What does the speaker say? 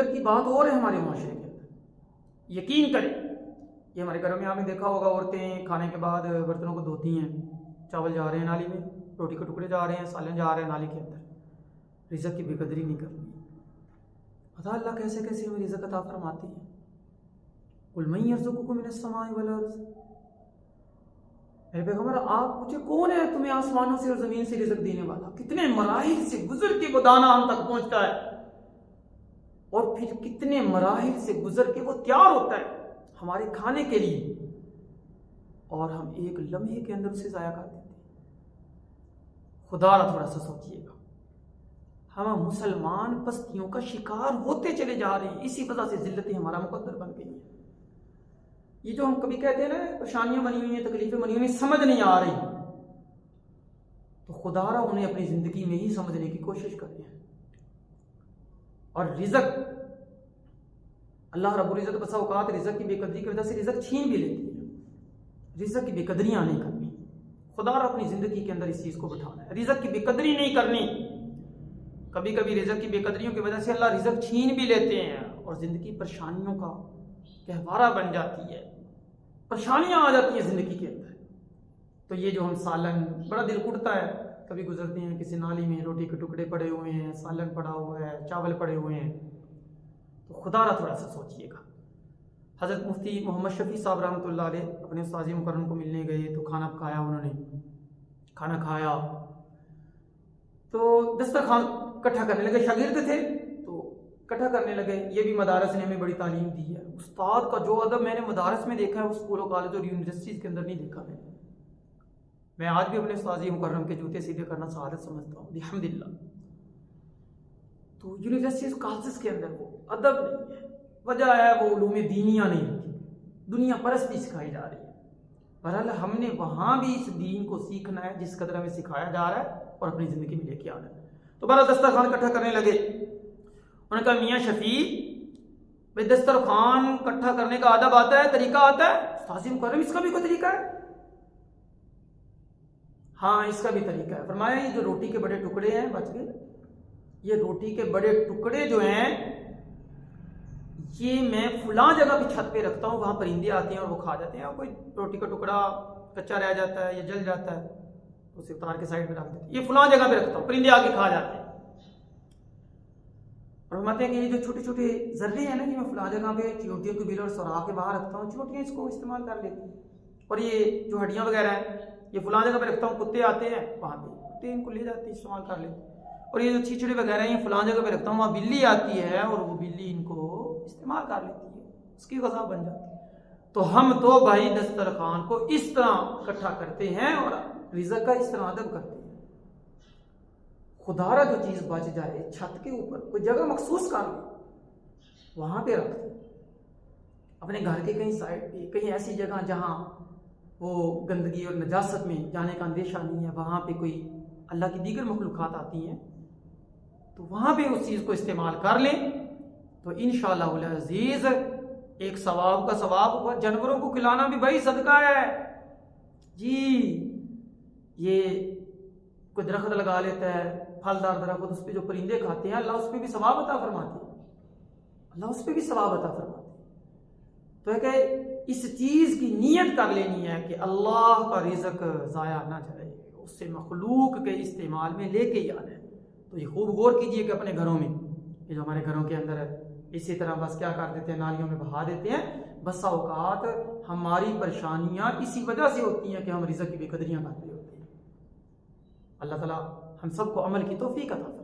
फिक्र की बात और है हमारे माशरे के अंदर। यकीन करें, ये हमारे घरों में आपने देखा होगा, औरतें खाने के बाद बर्तनों को धोती हैं, चावल जा रहे हैं नाली में, रोटी के टुकड़े जा रहे हैं, सालन जा रहे हैं नाली के अंदर। रिज़्क़ की बेकदरी नहीं करनी। पता अल्लाह कैसे कैसे हमें रिज़्क़ अता फरमाती है। कुल मन यर्ज़ुकुकुम मिनस समाई वल अर्ज़, मेरे पैगंबर आप पूछे कौन है तुम्हें आसमानों से और ज़मीन से रिज़्क़ देने वाला? कितने मराहिल से गुजर के वो दाना हम तक पहुंचता है, और फिर कितने मराहिल से गुजर के वो तैयार होता है हमारे खाने के लिए, और हम एक लम्हे के अंदर उसे ज़ाया कर देते हैं। खुदा थोड़ा सा सोचिएगा, हम मुसलमान पस्तियों का शिकार होते चले जा रहे हैं। इसी वजह से जिल्लतें हमारा मुकद्दर बन गई हैं। ये जो हम कभी कहते हैं ना, परेशानियां बनी हुई हैं, तकलीफें बनी हुई हैं, समझ नहीं आ रही, तो खुदारा उन्हें अपनी जिंदगी में ही समझने की कोशिश करते हैं। और रिज़्क़ अल्लाह रब्बुल इज़्ज़त बसा औकात रिज़्क़ की बेकदरी की वजह से रिज़्क़ छीन भी लेती है। रिज़्क़ की बेकदरियां नहीं करनी, खुदारा अपनी जिंदगी के अंदर इस चीज को बिठाना है। रिज़्क़ की बेकदरी नहीं करनी। कभी कभी रिज़्क़ की बेकदरियों की वजह से अल्लाह रिज़्क़ छीन भी लेते हैं और जिंदगी परेशानियों का गहवारा बन जाती है, परेशानियां आ जाती हैं जिंदगी के अंदर। तो ये जो हम सालन, बड़ा दिल उठता है, कभी गुजरते हैं किसी नाली में, रोटी के टुकड़े पड़े हुए हैं, सालन पड़ा हुआ है, चावल पड़े हुए हैं, तो खुदारा थोड़ा सा सोचिएगा। हज़रत मुफ्ती मोहम्मद शफी साहब रहमतुल्लाह अलैह अपने उस्ताद मुकर्रम को मिलने गए, तो खाना पकाया उन्होंने, खाना खाया तो दस्तरखान इकट्ठा करने लगे। शागिर्द थे तो इकट्ठा करने लगे। ये भी मदारस ने हमें बड़ी तालीम दी है। उस्ताद का जो अदब मैंने मदारस में देखा है, वो स्कूलों कॉलेज और यूनिवर्सिटीज़ के अंदर नहीं देखा मैं आज भी अपने उस्ताद मुकर्रम के जूते सीधे करना सआदत समझता हूँ, अल्हम्दुलिल्लाह। तो यूनिवर्सिटीज़ कॉलेजेस के अंदर वो अदब नहीं है। वजह है वो उलूम दीनिया नहीं रखी, दुनिया परस्ती सिखाई जा रही है। बहरहाल हमने वहाँ भी इस दीन को सीखना है जिस कदर हमें सिखाया जा रहा है, और अपनी ज़िंदगी में लेके आना है। तो बहरहाल दस्तरखान इकट्ठा करने लगे। उन्होंने कहा मियाँ शफी भाई दस्तरखान इकट्ठा करने का अदब आता है, तरीका आता है? उस्ताद मुकर्रम इसका भी कोई तरीका है? हाँ इसका भी तरीका है। फरमाया ये जो रोटी के बड़े टुकड़े हैं, बच गए, ये रोटी के बड़े टुकड़े जो हैं ये मैं फुला जगह पे छत पे रखता हूँ, वहां परिंदे आते हैं और वो खा जाते हैं। और कोई रोटी का टुकड़ा कच्चा रह जाता है या जल जाता है तो उसे उतार के साइड में रख देते हैं। ये फुला जगह पे रखता हूँ, परिंदे आके खा जाते हैं। और फरमाते हैं कि ये जो छोटे छोटे जर्रे हैं ना, ये मैं फुला जगह पे चींटियों के बिल और सुरा के बाहर रखता हूँ, चींटियाँ इसको इस्तेमाल कर लेती हैं। और ये जो हड्डियाँ वगैरह हैं ये फुला जगह पे रखता हूँ, कुत्ते आते हैं वहाँ पे, कुत्ते इनको ले जाते हैं, इस्तेमाल कर लेते हैं। और ये जो छिछड़े वगैरह हैं ये फुला जगह पे रखता हूँ, वहाँ बिल्ली आती है और वो बिल्ली इनको इस्तेमाल कर लेती है, उसकी गज़ा बन जाती है। तो हम तो भाई दस्तरखान को इस तरह इकट्ठा करते हैं और रिज़्क़ का इस तरह अदब करते हैं। खुदारा जो चीज़ बच जाए छत के ऊपर कोई जगह मखसूस कर ले, वहाँ पे रख दे। अपने घर के कहीं साइड पे, कहीं ऐसी जगह जहाँ वो गंदगी और नजासत में जाने का अंदेशा नहीं है, वहाँ पे कोई अल्लाह की दीगर मखलूक़ात आती हैं, तो वहाँ पे उस चीज़ को इस्तेमाल कर लें तो इंशाअल्लाह अज़ीज़ एक सवाब का सवाब हुआ। जानवरों को खिलाना भी भाई सदका है जी। ये कोई दरख्त लगा लेता है, फलदार दरख्त, उस पर जो परिंदे खाते हैं, अल्लाह उस पर भी सवाब अता फरमाते हैं, अल्लाह उस पर भी सवाब अता फरमाते हैं। तो है कि इस चीज़ की नीयत कर लेनी है कि अल्लाह का रिज़्क़ ज़ाया ना जाए, उससे मखलूक के इस्तेमाल में लेके ही आना है। तो ये खूब गौर कीजिए कि अपने घरों में, ये जो हमारे घरों के अंदर है, इसी तरह बस क्या कर देते हैं, नालियों में बहा देते हैं। बस औकात हमारी परेशानियां इसी वजह से होती हैं कि हम रिज़्क़ की बेकदरियां करते होते हैं। अल्लाह ताला हम सबको अमल की तौफीक अता फरमाए।